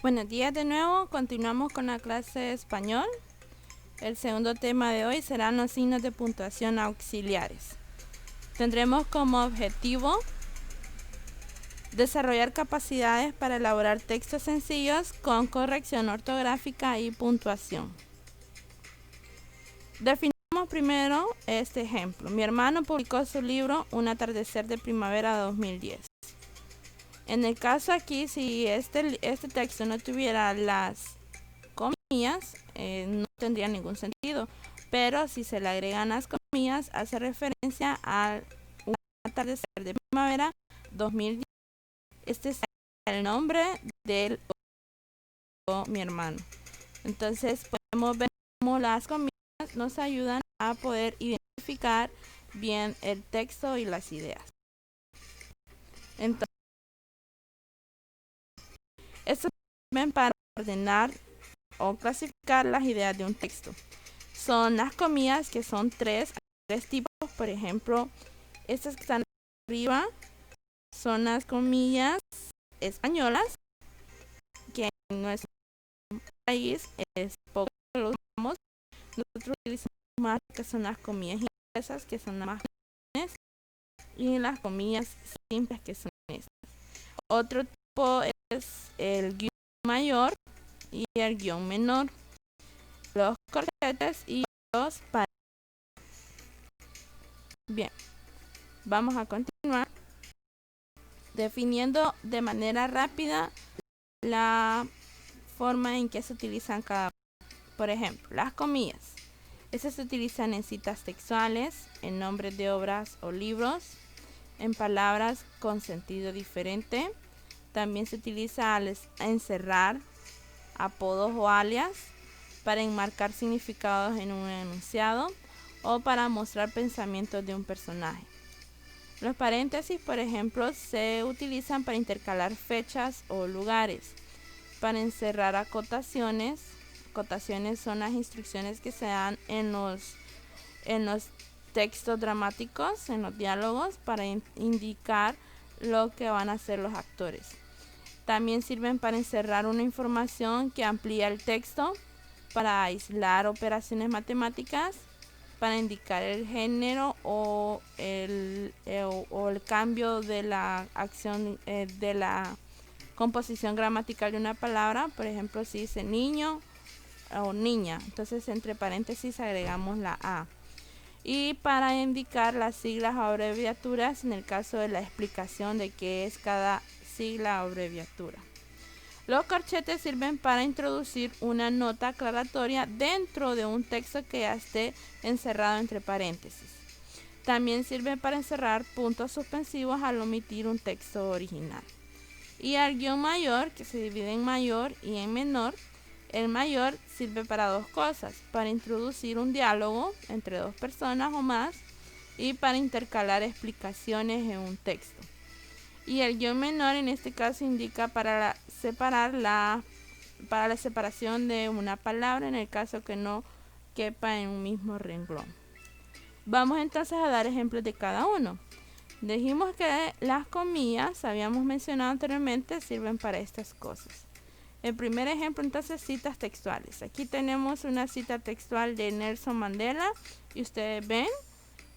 Buenos días de nuevo, continuamos con la clase de español. El segundo tema de hoy serán los signos de puntuación auxiliares. Tendremos como objetivo desarrollar capacidades para elaborar textos sencillos con corrección ortográfica y puntuación. Definamos primero este ejemplo. Mi hermano publicó su libro Un atardecer de primavera 2010. En el caso aquí, si este texto no tuviera las comillas, no tendría ningún sentido. Pero si se le agregan las comillas, hace referencia a un atardecer de primavera 2010. Este es el nombre de mi hermano. Entonces podemos ver cómo las comillas nos ayudan a poder identificar bien el texto y las ideas. Entonces, esto sirve para ordenar o clasificar las ideas de un texto. Son las comillas, que son tres tipos. Por ejemplo, estas que están arriba son las comillas españolas, que en nuestro país es poco lo usamos. Nosotros utilizamos más que son las comillas inglesas, que son las más comunes, y las comillas simples, que son estas. Otro tipo es el guión mayor y el guión menor, los corchetes y los paréntesis. Bien, vamos a continuar definiendo de manera rápida la forma en que se utilizan cada uno. Por ejemplo, las comillas. Estas se utilizan en citas textuales, en nombres de obras o libros, en palabras con sentido diferente. También se utiliza al encerrar apodos o alias, para enmarcar significados en un enunciado o para mostrar pensamientos de un personaje. Los paréntesis, por ejemplo, se utilizan para intercalar fechas o lugares, para encerrar acotaciones. Acotaciones son las instrucciones que se dan en los textos dramáticos, en los diálogos, para indicar lo que van a hacer los actores. También sirven para encerrar una información que amplía el texto, para aislar operaciones matemáticas, para indicar el género o el cambio de la acción, de la composición gramatical de una palabra. Por ejemplo, si dice niño o niña, entonces entre paréntesis agregamos la A. Y para indicar las siglas o abreviaturas en el caso de la explicación de qué es cada sigla o abreviatura. Los corchetes sirven para introducir una nota aclaratoria dentro de un texto que ya esté encerrado entre paréntesis. También sirven para encerrar puntos suspensivos al omitir un texto original. Y el guión mayor, que se divide en mayor y en menor. El mayor sirve para dos cosas: para introducir un diálogo entre dos personas o más, y para intercalar explicaciones en un texto. Y el guión menor en este caso indica para la separación de una palabra en el caso que no quepa en un mismo renglón. Vamos entonces a dar ejemplos de cada uno. Dijimos que las comillas, habíamos mencionado anteriormente, sirven para estas cosas. El primer ejemplo, entonces, citas textuales. Aquí tenemos una cita textual de Nelson Mandela y ustedes ven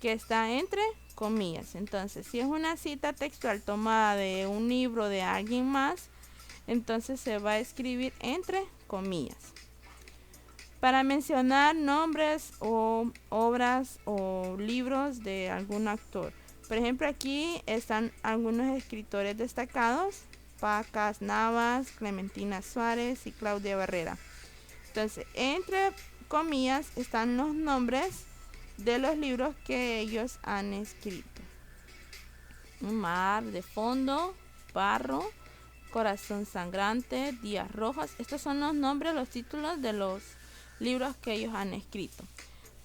que está entre comillas. Entonces, si es una cita textual tomada de un libro de alguien más, entonces se va a escribir entre comillas. Para mencionar nombres o obras o libros de algún actor. Por ejemplo, aquí están algunos escritores destacados: Pacas Navas, Clementina Suárez y Claudia Barrera. Entonces, entre comillas están los nombres de los libros que ellos han escrito: Un mar de fondo, Barro, Corazón sangrante, Días rojos. Estos son los nombres, los títulos de los libros que ellos han escrito.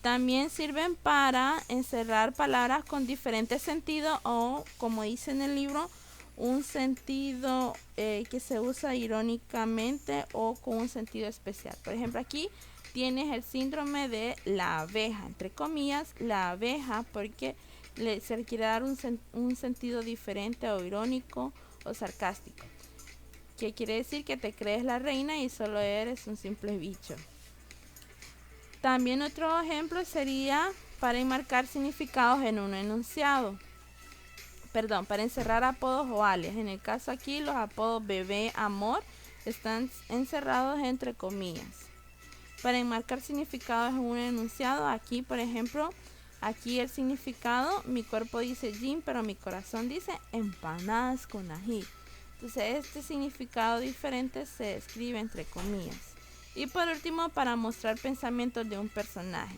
También sirven para encerrar palabras con diferente sentido o, como dice en el libro, un sentido que se usa irónicamente o con un sentido especial. Por ejemplo, aquí tienes el síndrome de la abeja, entre comillas, la abeja, porque se le quiere dar un sentido diferente o irónico o sarcástico, que quiere decir que te crees la reina y solo eres un simple bicho. También otro ejemplo sería para enmarcar significados en un enunciado. Perdón, para encerrar apodos o alias. En el caso aquí, los apodos bebé, amor, están encerrados entre comillas. Para enmarcar significados en un enunciado, aquí, por ejemplo, aquí el significado, mi cuerpo dice gym, pero mi corazón dice empanadas con ají. Entonces, este significado diferente se escribe entre comillas. Y por último, para mostrar pensamientos de un personaje.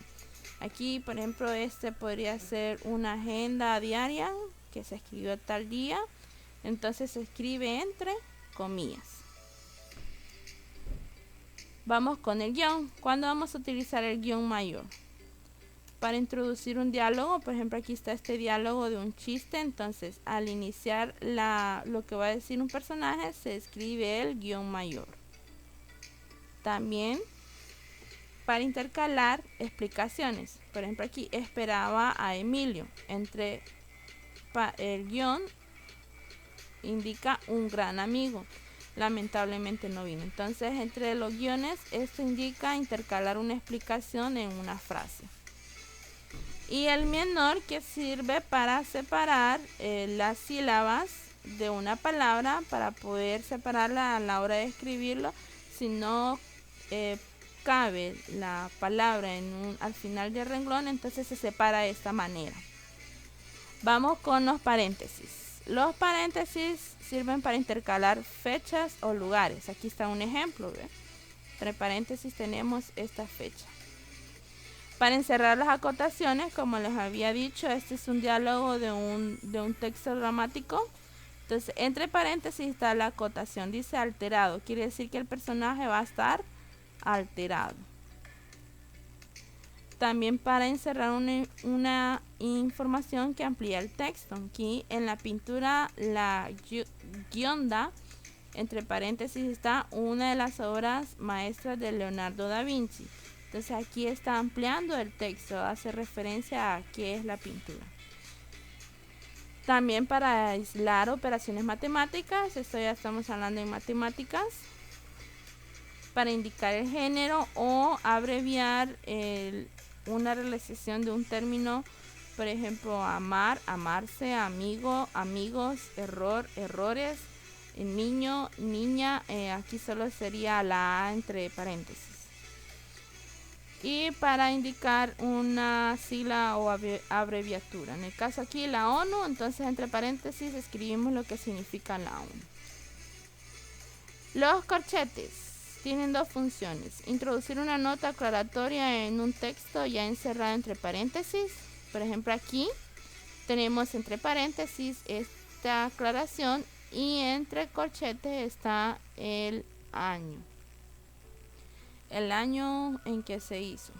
Aquí, por ejemplo, este podría ser una agenda diaria que se escribió tal día, entonces se escribe entre comillas. Vamos con el guión. ¿Cuándo vamos a utilizar el guión mayor? Para introducir un diálogo, por ejemplo, aquí está este diálogo de un chiste, entonces al iniciar lo que va a decir un personaje, se escribe el guión mayor. También para intercalar explicaciones, por ejemplo, aquí esperaba a Emilio, entre el guión indica un gran amigo, lamentablemente no vino. Entonces, entre los guiones, esto indica intercalar una explicación en una frase. Y el menor, que sirve para separar las sílabas de una palabra, para poder separarla a la hora de escribirlo. Si no cabe la palabra al final del renglón, entonces se separa de esta manera. Vamos con los paréntesis. Los paréntesis sirven para intercalar fechas o lugares. Aquí está un ejemplo, ¿ve? Entre paréntesis tenemos esta fecha. Para encerrar las acotaciones, como les había dicho, este es un diálogo de un texto dramático. Entonces, entre paréntesis está la acotación. Dice alterado. Quiere decir que el personaje va a estar alterado. También para encerrar una información que amplía el texto. Aquí en la pintura La Gionda, entre paréntesis está una de las obras maestras de Leonardo da Vinci. Entonces aquí está ampliando el texto, hace referencia a qué es la pintura. También para aislar operaciones matemáticas, esto ya estamos hablando de matemáticas. Para indicar el género o abreviar una realización de un término, por ejemplo, amar, amarse, amigo, amigos, error, errores, niño, niña, aquí solo sería la A entre paréntesis. Y para indicar una sigla o abreviatura, en el caso aquí la ONU, entonces entre paréntesis escribimos lo que significa la ONU. Los corchetes tienen dos funciones: introducir una nota aclaratoria en un texto ya encerrado entre paréntesis. Por ejemplo, aquí tenemos entre paréntesis esta aclaración y entre corchetes está el año en que se hizo.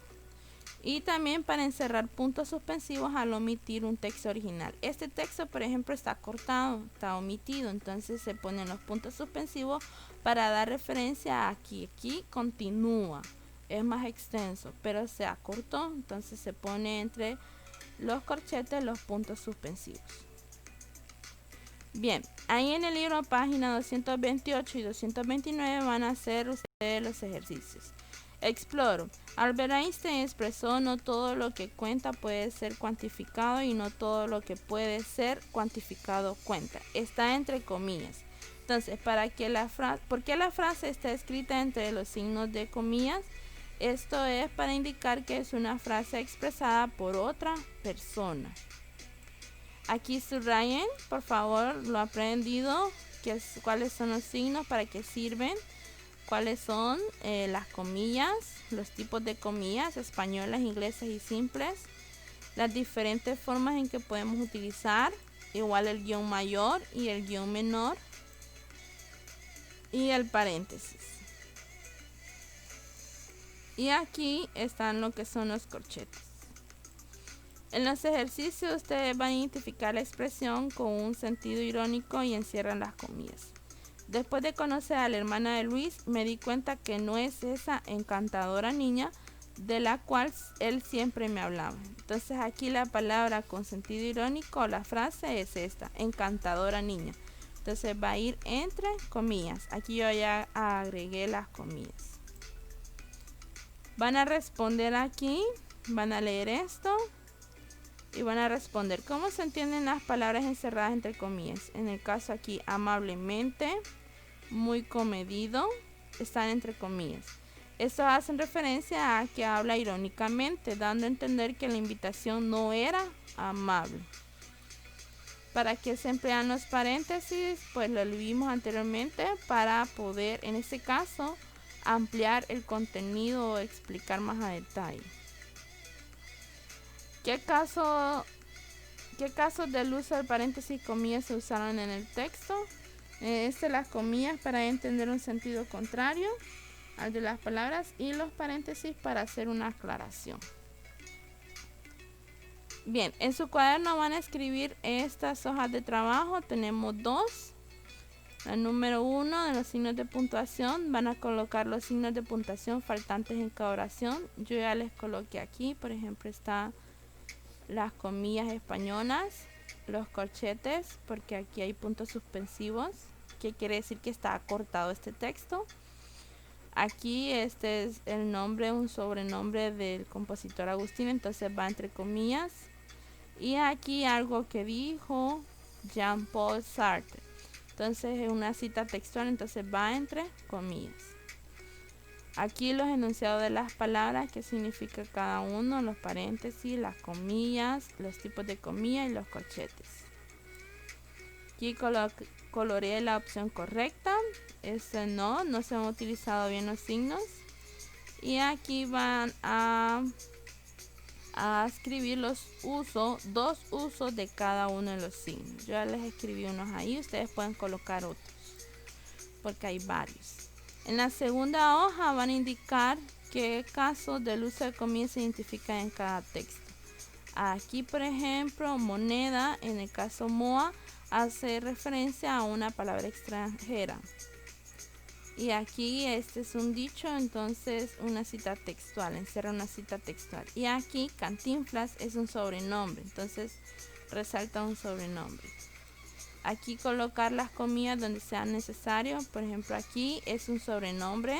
Y también para encerrar puntos suspensivos al omitir un texto original. Este texto, por ejemplo, está cortado, está omitido, entonces se ponen los puntos suspensivos para dar referencia a aquí continúa, es más extenso, pero se acortó, entonces se pone entre los corchetes los puntos suspensivos. Bien, ahí en el libro, página 228 y 229 van a hacer ustedes los ejercicios. Exploro. Albert Einstein expresó: no todo lo que cuenta puede ser cuantificado y no todo lo que puede ser cuantificado cuenta. Está entre comillas. Entonces, ¿por qué la frase está escrita entre los signos de comillas? Esto es para indicar que es una frase expresada por otra persona. Aquí subrayen, por favor, lo aprendido, cuáles son los signos, para qué sirven, cuáles son las comillas, los tipos de comillas, españolas, inglesas y simples, las diferentes formas en que podemos utilizar, igual el guión mayor y el guión menor, y el paréntesis. Y aquí están lo que son los corchetes. En los ejercicios ustedes van a identificar la expresión con un sentido irónico y encierran las comillas. Después de conocer a la hermana de Luis, me di cuenta que no es esa encantadora niña de la cual él siempre me hablaba. Entonces aquí la palabra con sentido irónico, la frase es esta: encantadora niña. Entonces va a ir entre comillas. Aquí yo ya agregué las comillas. Van a responder aquí, van a leer esto y van a responder. ¿Cómo se entienden las palabras encerradas entre comillas? En el caso aquí, amablemente, muy comedido, están entre comillas. Esto hacen referencia a que habla irónicamente, dando a entender que la invitación no era amable. ¿Para qué se emplean los paréntesis? Pues lo vimos anteriormente para poder, en este caso, ampliar el contenido o explicar más a detalle. ¿Qué casos del uso del paréntesis y comillas se usaron en el texto? Las comillas para entender un sentido contrario al de las palabras y los paréntesis para hacer una aclaración. Bien, en su cuaderno van a escribir estas hojas de trabajo. Tenemos dos. La número 1 de los signos de puntuación, van a colocar los signos de puntuación faltantes en cada oración. Yo ya les coloqué aquí, por ejemplo, está las comillas españolas, los corchetes, porque aquí hay puntos suspensivos, que quiere decir que está acortado este texto. Aquí este es el nombre, un sobrenombre del compositor Agustín, entonces va entre comillas. Y aquí algo que dijo Jean-Paul Sartre. Entonces es una cita textual, entonces va entre comillas. Aquí los enunciados de las palabras, qué significa cada uno, los paréntesis, las comillas, los tipos de comillas y los corchetes. Aquí coloreé la opción correcta. No se han utilizado bien los signos. Y aquí van a escribir dos usos de cada uno de los signos. Yo ya les escribí unos ahí, ustedes pueden colocar otros, porque hay varios. En la segunda hoja van a indicar qué casos del uso de comillas se identifican en cada texto. Aquí, por ejemplo, moneda, en el caso MOA, hace referencia a una palabra extranjera. Y aquí este es un dicho, entonces una cita textual, encierra una cita textual. Y aquí Cantinflas es un sobrenombre, entonces resalta un sobrenombre. Aquí colocar las comillas donde sea necesario, por ejemplo aquí es un sobrenombre.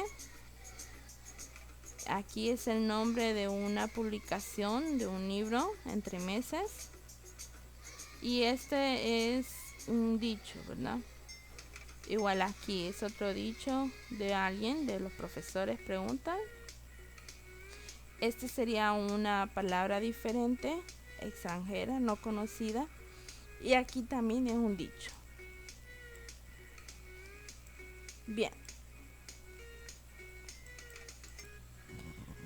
Aquí es el nombre de una publicación, de un libro, entre meses. Y este es un dicho, ¿verdad? Igual aquí es otro dicho de alguien, de los profesores preguntan. Este sería una palabra diferente, extranjera, no conocida. Y aquí también es un dicho. Bien.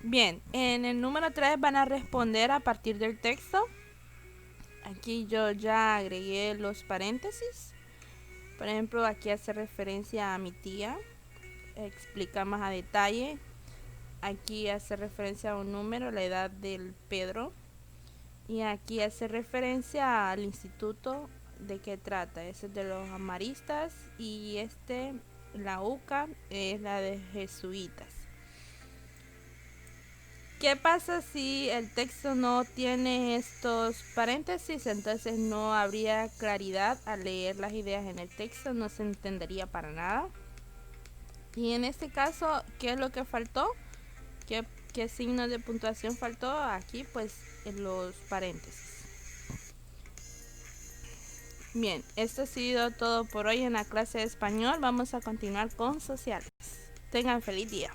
Bien, en el número 3 van a responder a partir del texto. Aquí yo ya agregué los paréntesis. Por ejemplo, aquí hace referencia a mi tía, explica más a detalle. Aquí hace referencia a un número, la edad del Pedro. Y aquí hace referencia al instituto, de qué trata. Ese es de los amaristas y la UCA, es la de jesuitas. ¿Qué pasa si el texto no tiene estos paréntesis? Entonces no habría claridad al leer las ideas en el texto, no se entendería para nada. Y en este caso, ¿qué es lo que faltó? ¿Qué signo de puntuación faltó? Aquí pues en los paréntesis. Bien, esto ha sido todo por hoy en la clase de español. Vamos a continuar con sociales. Tengan feliz día.